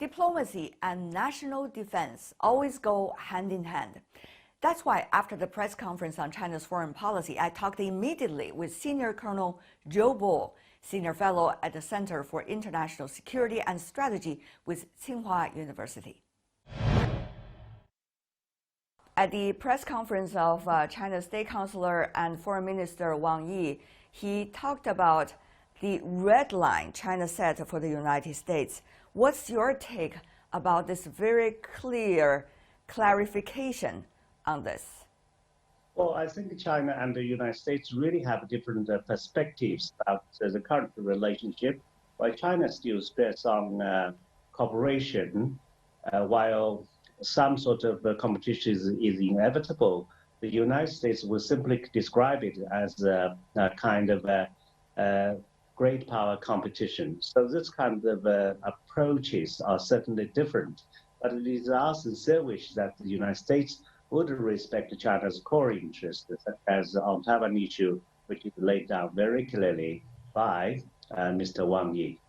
Diplomacy and national defense always go hand in hand. That's why after the press conference on China's foreign policy, I talked immediately with Senior Colonel Zhou Bo, Senior Fellow at the Center for International Security and Strategy with Tsinghua University. At the press conference of China's State Councilor and Foreign Minister Wang Yi, he talked about the red line China set for the United States. What's your take about this very clear clarification on this? Well, I think China and the United States really have different perspectives about the current relationship. While China still stress on cooperation, while some sort of competition is inevitable, the United States will simply describe it as a kind of a great power competition. So this kind of approaches are certainly different. But it is our sincere wish that the United States would respect China's core interests, such as on Taiwan issue, which is laid down very clearly by Mr. Wang Yi.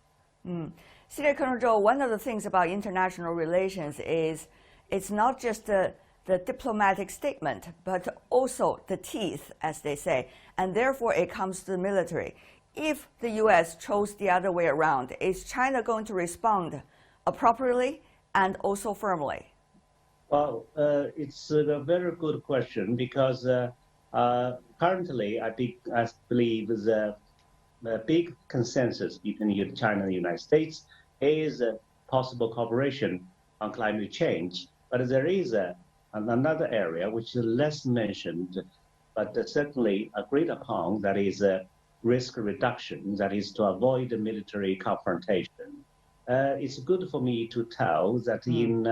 Senior Colonel Zhou, one of the things about international relations is it's not just the diplomatic statement, but also the teeth, as they say, and therefore it comes to the military. If the U.S. chose the other way around, is China going to respond appropriately and also firmly? Well, it's a very good question because currently I believe the big consensus between China and the United States is possible cooperation on climate change. But there is another area which is less mentioned, but certainly agreed upon, that is risk reduction, that is to avoid a military confrontation. It's good for me to tell that in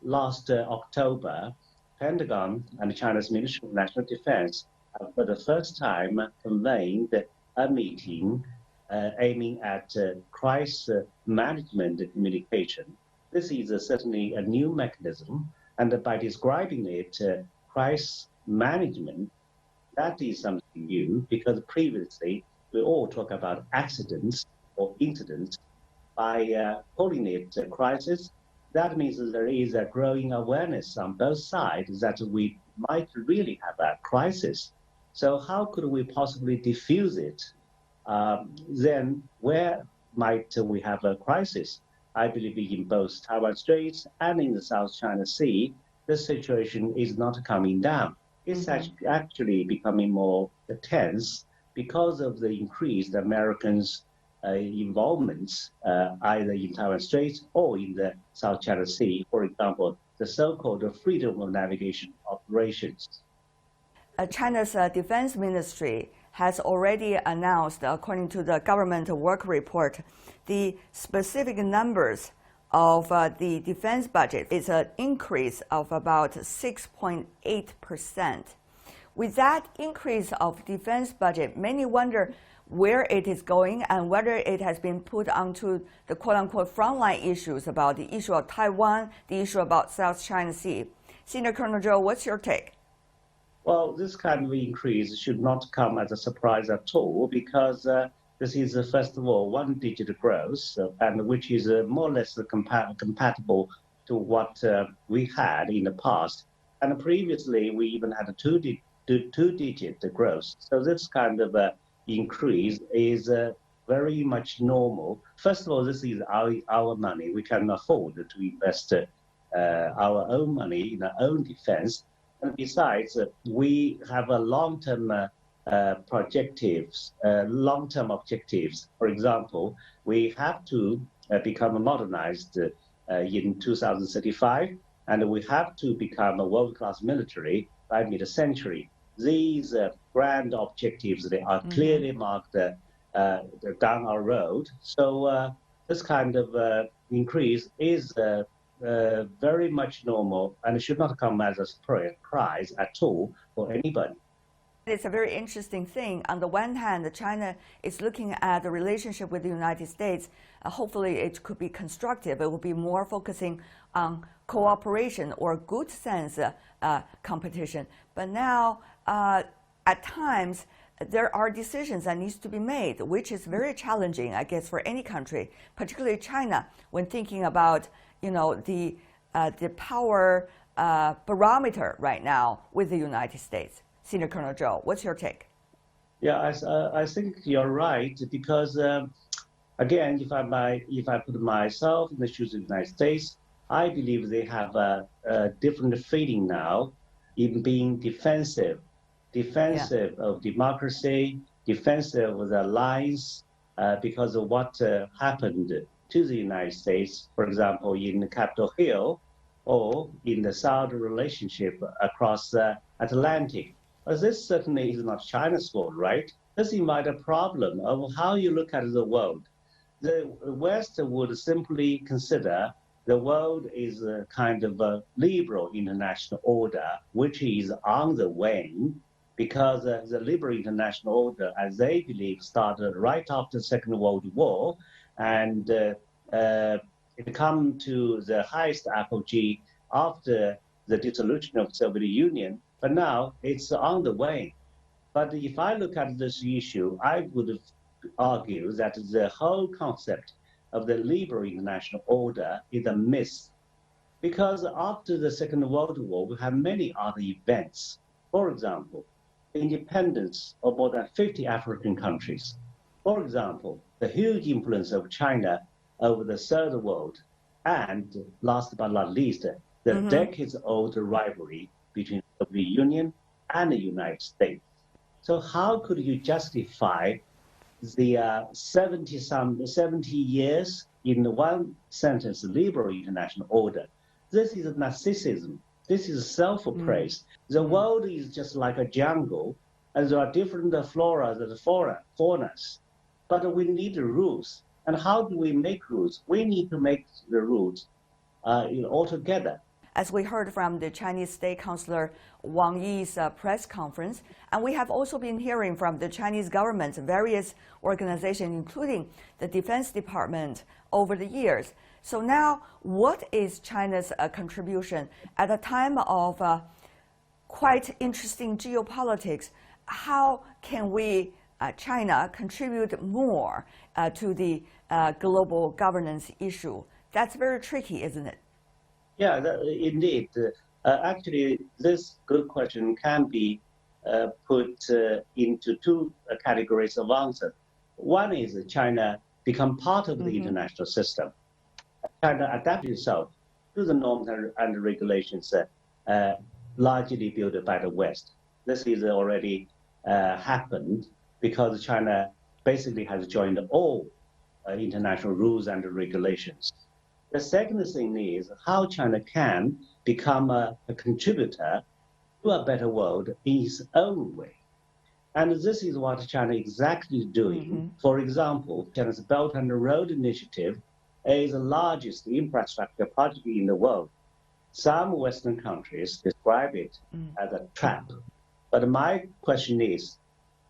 last October, Pentagon and China's Ministry of National Defense have for the first time convened a meeting aiming at crisis management communication. This is certainly a new mechanism, and by describing it crisis management, that is something new, because previously we all talk about accidents or incidents. By calling it a crisis, that means that there is a growing awareness on both sides that we might really have a crisis. So how could we possibly diffuse it? Then where might we have a crisis? I believe in both Taiwan Straits and in the South China Sea, the situation is not coming down. It's actually becoming more tense because of the increased Americans' involvements either in Taiwan Straits or in the South China Sea. For example, the so-called freedom of navigation operations. China's defense ministry has already announced, according to the government work report, the specific numbers of the defense budget is an increase of about 6.8%. With that increase of defense budget, many wonder where it is going and whether it has been put onto the quote-unquote frontline issues about the issue of Taiwan, the issue about South China Sea. Senior Colonel Zhou, what's your take? Well, this kind of increase should not come as a surprise at all, because this is, first of all, one-digit growth, and which is more or less compatible to what we had in the past. And previously, we even had a two-digit growth. So this kind of increase is very much normal. First of all, this is our money. We can afford to invest our own money in our own defense. And besides, we have a long-term long-term objectives. For example, we have to become modernized in 2035, and we have to become a world-class military by mid-century. These grand objectives, they are clearly marked down our road. So this kind of increase is very much normal and should not come as a surprise at all for anybody. It's a very interesting thing. On the one hand, China is looking at the relationship with the United States. Hopefully it could be constructive. It will be more focusing on cooperation or good sense competition. But now, at times, there are decisions that needs to be made, which is very challenging, I guess, for any country, particularly China, when thinking about the power barometer right now with the United States. Senior Colonel Zhou, what's your take? Yeah, I think you're right because again, if I put myself in the shoes of the United States, I believe they have a different feeling now in being defensive of democracy, defensive of the alliance, because of what happened to the United States, for example, in Capitol Hill or in the Saudi relationship across the Atlantic. But this certainly is not China's fault, right? This invites a problem of how you look at the world. The West would simply consider the world is a kind of a liberal international order, which is on the wane, because the liberal international order, as they believe, started right after the Second World War, and it come to the highest apogee after the dissolution of the Soviet Union, but now it's on the way. But if I look at this issue, I would argue that the whole concept of the liberal international order is a myth, because after the Second World War, we have many other events. For example, the independence of more than 50 African countries. For example, the huge influence of China over the Third World, and last but not least, the decades-old rivalry between the Soviet Union and the United States. So how could you justify the 70 years in one sentence liberal international order? This is narcissism. This is self-praise. The world is just like a jungle, and there are different floras and faunas. But we need rules. And how do we make rules? We need to make the rules all together. As we heard from the Chinese State Councilor Wang Yi's press conference, and we have also been hearing from the Chinese government's various organizations, including the Defense Department, over the years. So now, what is China's contribution at a time of quite interesting geopolitics? How can we, China, contribute more to the global governance issue? That's very tricky, isn't it? Yeah, indeed. Actually, this good question can be put into two categories of answer. One is China become part of the international system. China adapted itself to the norms and regulations largely built by the West. This is already happened because China basically has joined all international rules and regulations. The second thing is how China can become a contributor to a better world in its own way. And this is what China is exactly doing. For example, China's Belt and Road Initiative is the largest infrastructure project in the world. Some Western countries describe it as a trap. But my question is,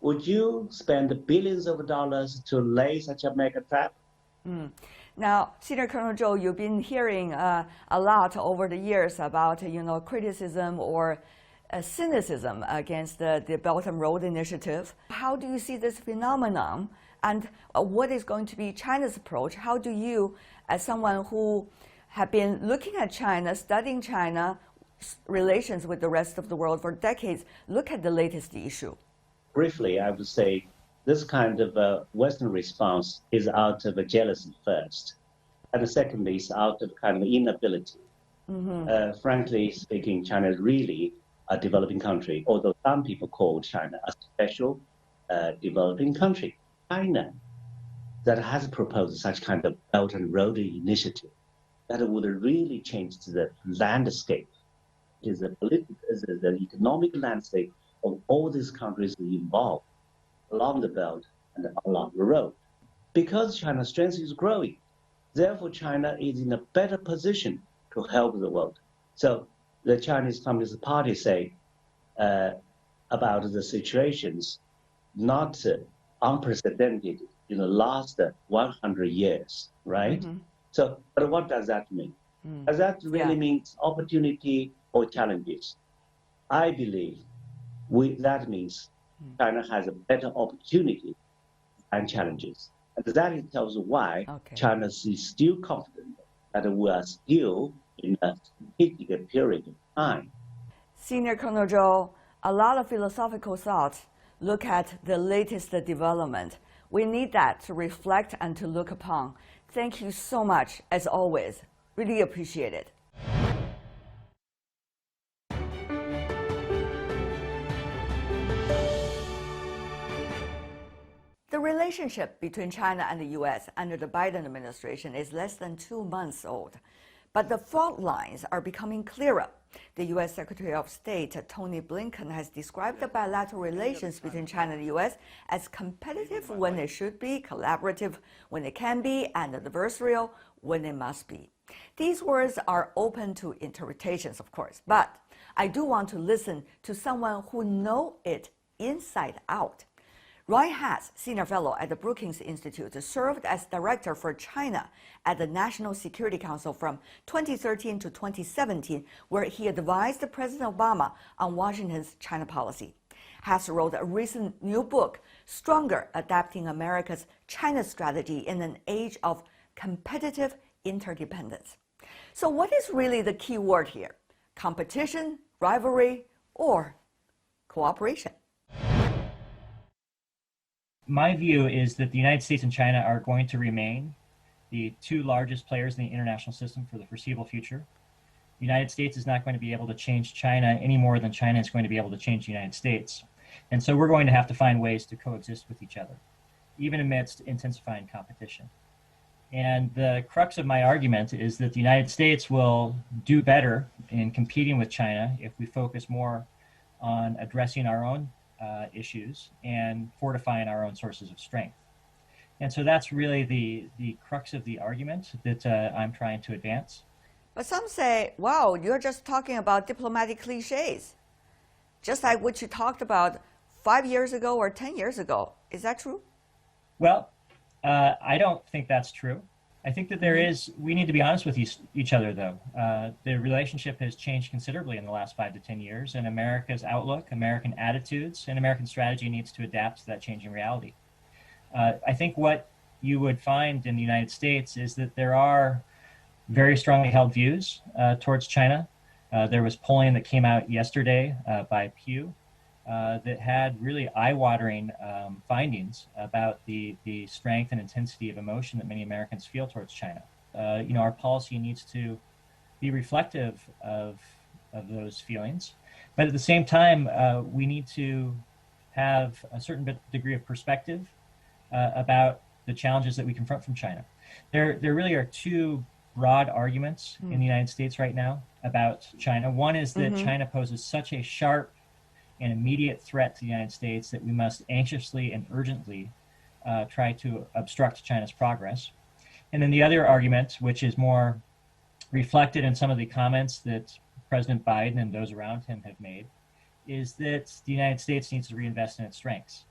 would you spend billions of dollars to lay such a mega trap? Now, Senior Colonel Zhou, you've been hearing a lot over the years about criticism or cynicism against the Belt and Road Initiative. How do you see this phenomenon, and what is going to be China's approach? How do you, as someone who have been looking at China, studying China relations with the rest of the world for decades, look at the latest issue? Briefly, I would say this kind of Western response is out of jealousy first, and secondly, it's out of kind of inability. Frankly speaking, China is really a developing country, although some people call China a special developing country. China that has proposed such kind of Belt and Road Initiative that would really change the landscape, is the economic landscape of all these countries involved along the belt and along the road. Because China's strength is growing, therefore China is in a better position to help the world. So the Chinese Communist Party say about the situations not unprecedented in the last 100 years, right? So, but what does that mean? Does that really mean opportunity or challenges? I believe that means China has a better opportunity and challenges. And that tells why China is still confident that we are still in a strategic period of time. Senior Colonel Zhou, a lot of philosophical thoughts look at the latest development. We need that to reflect and to look upon. Thank you so much, as always. Really appreciate it. The relationship between China and the U.S. under the Biden administration is less than 2 months old, but the fault lines are becoming clearer. The U.S. Secretary of State Tony Blinken has described the bilateral relations between China and the U.S. as competitive when it should be, collaborative when it can be, and adversarial when it must be. These words are open to interpretations, of course, but I do want to listen to someone who knows it inside out. Roy Haas, senior fellow at the Brookings Institute, served as director for China at the National Security Council from 2013 to 2017, where he advised President Obama on Washington's China policy. Haas wrote a recent new book, Stronger: Adapting America's China Strategy in an Age of Competitive Interdependence. So what is really the key word here? Competition, rivalry, or cooperation? My view is that the United States and China are going to remain the two largest players in the international system for the foreseeable future. The United States is not going to be able to change China any more than China is going to be able to change the United States. And so we're going to have to find ways to coexist with each other, even amidst intensifying competition. And the crux of my argument is that the United States will do better in competing with China if we focus more on addressing our own issues and fortifying our own sources of strength. And so that's really the crux of the argument that I'm trying to advance. But some say, wow, you're just talking about diplomatic cliches, just like what you talked about 5 years ago or 10 years ago. Is that true? Well, I don't think that's true. I think that we need to be honest with each other, though. The relationship has changed considerably in the last 5 to 10 years, and America's outlook, American attitudes, and American strategy needs to adapt to that changing reality. I think what you would find in the United States is that there are very strongly held views towards China. There was polling that came out yesterday by Pew that had really eye-watering findings about the strength and intensity of emotion that many Americans feel towards China. Our policy needs to be reflective of those feelings, but at the same time, we need to have a certain degree of perspective about the challenges that we confront from China. There really are two broad arguments in the United States right now about China. One is that China poses such a sharp and immediate threat to the United States that we must anxiously and urgently try to obstruct China's progress. And then the other argument, which is more reflected in some of the comments that President Biden and those around him have made, is that the United States needs to reinvest in its strengths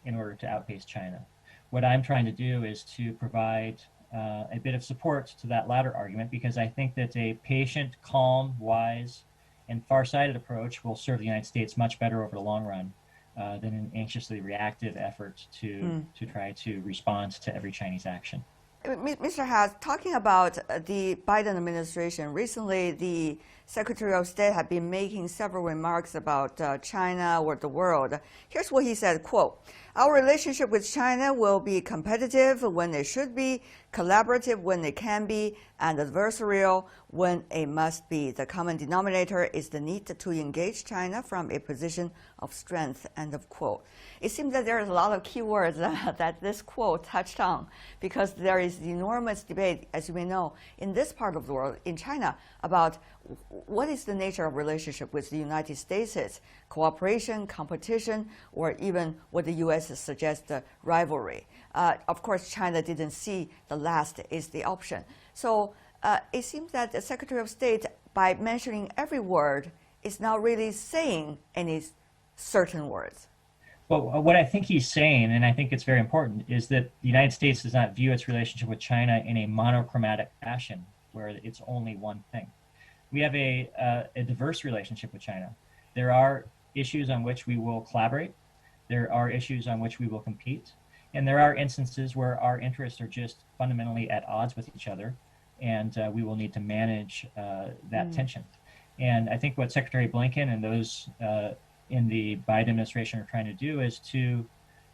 in order to outpace China. What I'm trying to do is to provide a bit of support to that latter argument, because I think that a patient, calm, wise, and far-sighted approach will serve the United States much better over the long run than an anxiously reactive effort to try to respond to every Chinese action. Mr. Haas, talking about the Biden administration, recently the Secretary of State had been making several remarks about China or the world. Here's what he said, quote, "Our relationship with China will be competitive when it should be, collaborative when it can be, and adversarial when it must be. The common denominator is the need to engage China from a position of strength," end of quote. It seems that there is a lot of keywords that this quote touched on, because there is enormous debate, as you may know, in this part of the world, in China, about what is the nature of relationship with the United States is, cooperation, competition, or even what the U.S. suggests, rivalry. Of course, China didn't see the last is the option. So it seems that the Secretary of State, by mentioning every word, is not really saying any certain words. Well, what I think he's saying, and I think it's very important, is that the United States does not view its relationship with China in a monochromatic fashion, where it's only one thing. We have a diverse relationship with China. There are issues on which we will collaborate. There are issues on which we will compete, and there are instances where our interests are just fundamentally at odds with each other, and we will need to manage that tension. And I think what Secretary Blinken and those in the Biden administration are trying to do is to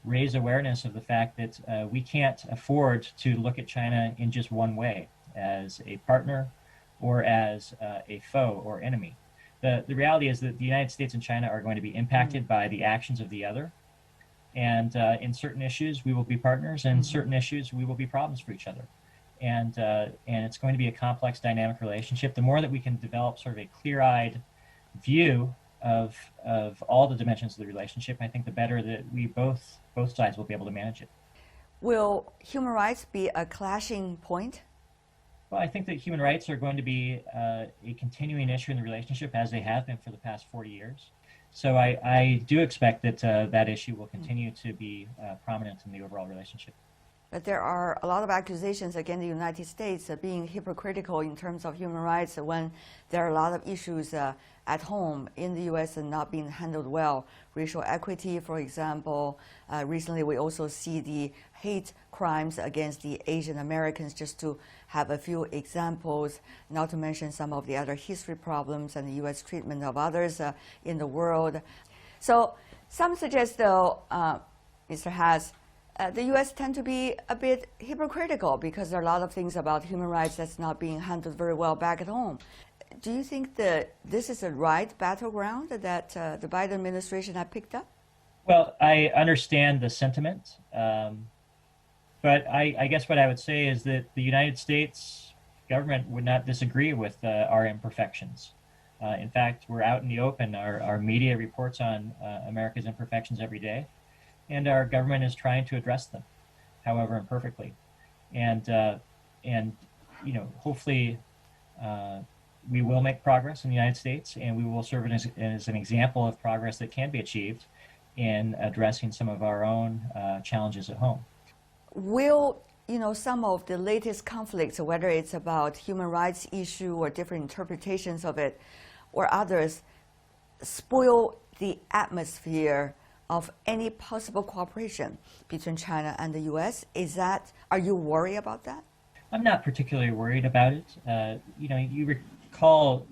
raise awareness of the fact that we can't afford to look at China in just one way, as a partner or as a foe or enemy. The reality is that the United States and China are going to be impacted by the actions of the other. And in certain issues, we will be partners, and certain issues, we will be problems for each other. And it's going to be a complex, dynamic relationship. The more that we can develop sort of a clear-eyed view of all the dimensions of the relationship, I think the better that we both sides will be able to manage it. Will human rights be a clashing point? Well, I think that human rights are going to be a continuing issue in the relationship, as they have been for the past 40 years. So I do expect that that issue will continue to be prominent in the overall relationship. But there are a lot of accusations against the United States being hypocritical in terms of human rights when there are a lot of issues at home in the U.S. and not being handled well. Racial equity, for example. Recently, we also see the hate crimes against the Asian Americans, just to have a few examples, not to mention some of the other history problems and the U.S. treatment of others in the world. So some suggest, though, Mr. Haas, the U.S. tend to be a bit hypocritical because there are a lot of things about human rights that's not being handled very well back at home. Do you think that this is the right battleground that the Biden administration had picked up? Well, I understand the sentiment, but I guess what I would say is that the United States government would not disagree with our imperfections. In fact, we're out in the open. Our media reports on America's imperfections every day. And our government is trying to address them, however imperfectly, and hopefully we will make progress in the United States, and we will serve as an example of progress that can be achieved in addressing some of our own challenges at home. Will some of the latest conflicts, whether it's about human rights issue or different interpretations of it, or others, spoil the atmosphere of any possible cooperation between China and the U.S.? Are you worried about that? I'm not particularly worried about it. You recall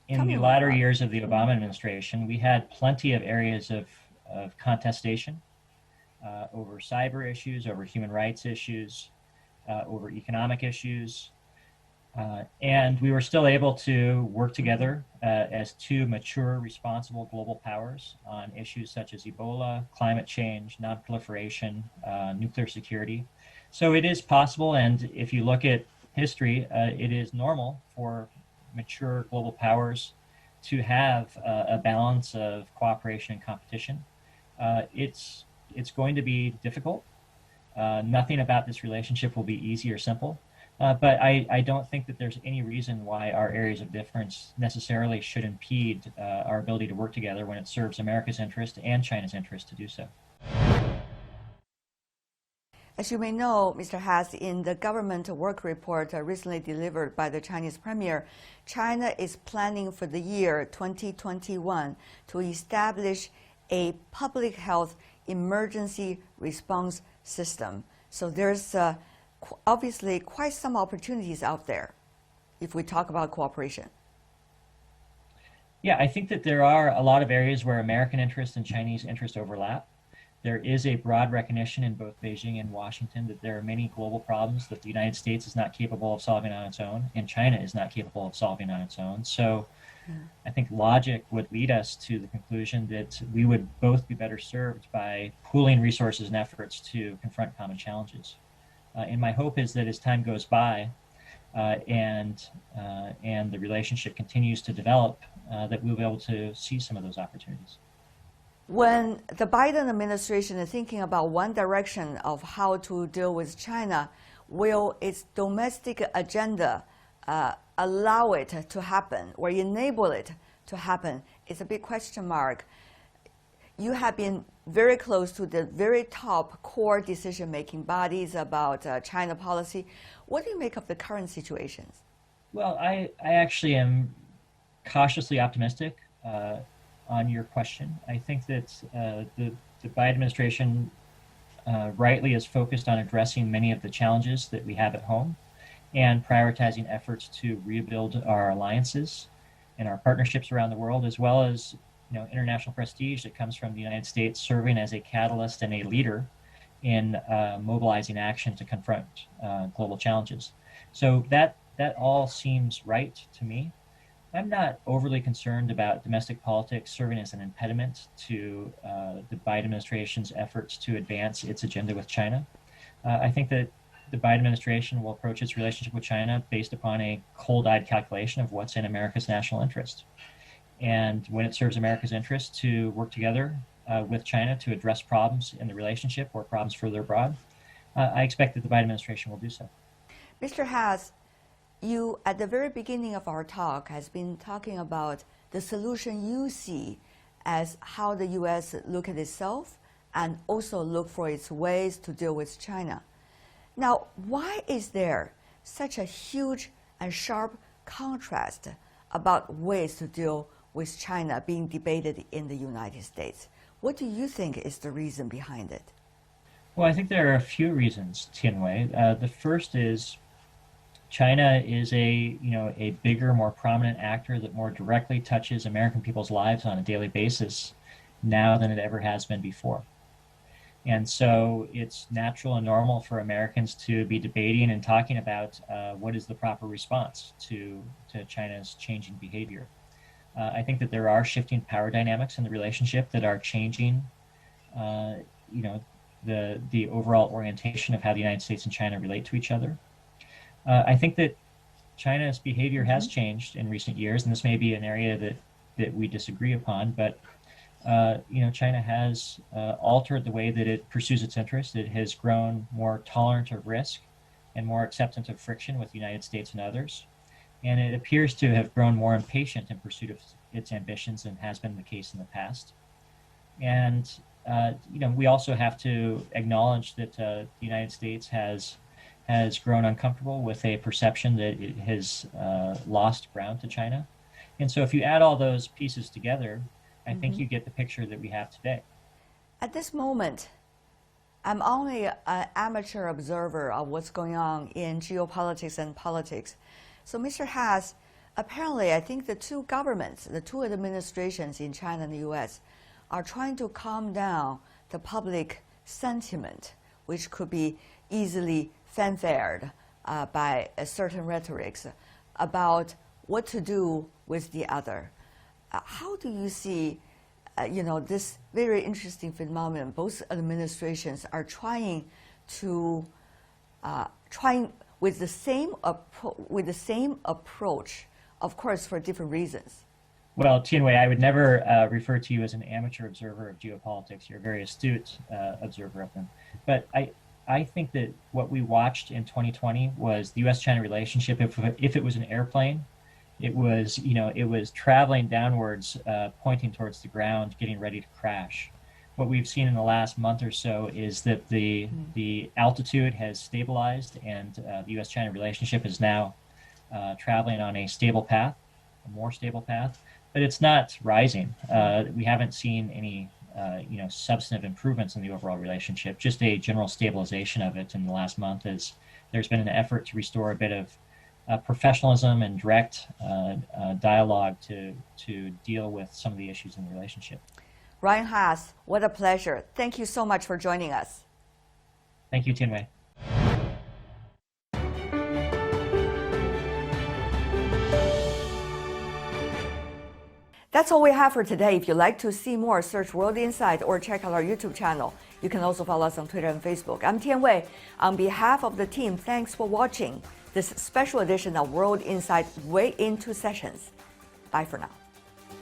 in the latter years of the Obama administration, we had plenty of areas of contestation over cyber issues, over human rights issues, over economic issues. And we were still able to work together as two mature, responsible global powers on issues such as Ebola, climate change, non-proliferation, nuclear security. So it is possible, and if you look at history, it is normal for mature global powers to have a balance of cooperation and competition. It's going to be difficult. Nothing about this relationship will be easy or simple. But I don't think that there's any reason why our areas of difference necessarily should impede our ability to work together when it serves America's interest and China's interest to do so. As you may know, Mr. Haas, in the government work report recently delivered by the Chinese Premier, China is planning for the year 2021 to establish a public health emergency response system. So there's obviously quite some opportunities out there if we talk about cooperation. Yeah, I think that there are a lot of areas where American interest and Chinese interest overlap. There is a broad recognition in both Beijing and Washington that there are many global problems that the United States is not capable of solving on its own, and China is not capable of solving on its own. So I think logic would lead us to the conclusion that we would both be better served by pooling resources and efforts to confront common challenges. And my hope is that as time goes by and the relationship continues to develop, that we'll be able to see some of those opportunities. When the Biden administration is thinking about one direction of how to deal with China, will its domestic agenda allow it to happen or enable it to happen? It's a big question mark. You have been very close to the very top core decision-making bodies about China policy. What do you make of the current situations? Well, I actually am cautiously optimistic on your question. I think that the Biden administration rightly is focused on addressing many of the challenges that we have at home and prioritizing efforts to rebuild our alliances and our partnerships around the world, as well as international prestige that comes from the United States serving as a catalyst and a leader in mobilizing action to confront global challenges. So that all seems right to me. I'm not overly concerned about domestic politics serving as an impediment to the Biden administration's efforts to advance its agenda with China. I think that the Biden administration will approach its relationship with China based upon a cold-eyed calculation of what's in America's national interest. And when it serves America's interest to work together with China to address problems in the relationship or problems further abroad, I expect that the Biden administration will do so. Mr. Haas, you, at the very beginning of our talk, has been talking about the solution you see as how the U.S. look at itself and also look for its ways to deal with China. Now, why is there such a huge and sharp contrast about ways to deal with China being debated in the United States? What do you think is the reason behind it? Well, I think there are a few reasons, Tianwei. The first is China is a bigger, more prominent actor that more directly touches American people's lives on a daily basis now than it ever has been before. And so it's natural and normal for Americans to be debating and talking about what is the proper response to China's changing behavior. I think that there are shifting power dynamics in the relationship that are changing, the overall orientation of how the United States and China relate to each other. I think that China's behavior has changed in recent years, and this may be an area that we disagree upon, but China has altered the way that it pursues its interests. It has grown more tolerant of risk and more acceptant of friction with the United States and others. And it appears to have grown more impatient in pursuit of its ambitions than has been the case in the past. And we also have to acknowledge that the United States has grown uncomfortable with a perception that it has lost ground to China. And so if you add all those pieces together, I think you get the picture that we have today. At this moment, I'm only an amateur observer of what's going on in geopolitics and politics. So Mr. Haas, apparently I think the two governments, the two administrations in China and the U.S. are trying to calm down the public sentiment, which could be easily fanfared by certain rhetorics about what to do with the other. How do you see, this very interesting phenomenon? Both administrations are trying with the same approach, of course, for different reasons. Well, Tianwei, I would never refer to you as an amateur observer of geopolitics. You're a very astute observer of them. But I think that what we watched in 2020 was the U.S.-China relationship. If it was an airplane, it was traveling downwards, pointing towards the ground, getting ready to crash. What we've seen in the last month or so is that the altitude has stabilized, and the U.S.-China relationship is now traveling on a stable path, a more stable path, but it's not rising. We haven't seen any substantive improvements in the overall relationship, just a general stabilization of it in the last month as there's been an effort to restore a bit of professionalism and direct dialogue to deal with some of the issues in the relationship. Ryan Haas, what a pleasure. Thank you so much for joining us. Thank you, Tianwei. That's all we have for today. If you'd like to see more, search World Insight or check out our YouTube channel. You can also follow us on Twitter and Facebook. I'm Tianwei. On behalf of the team, thanks for watching this special edition of World Insight Way Into Sessions. Bye for now.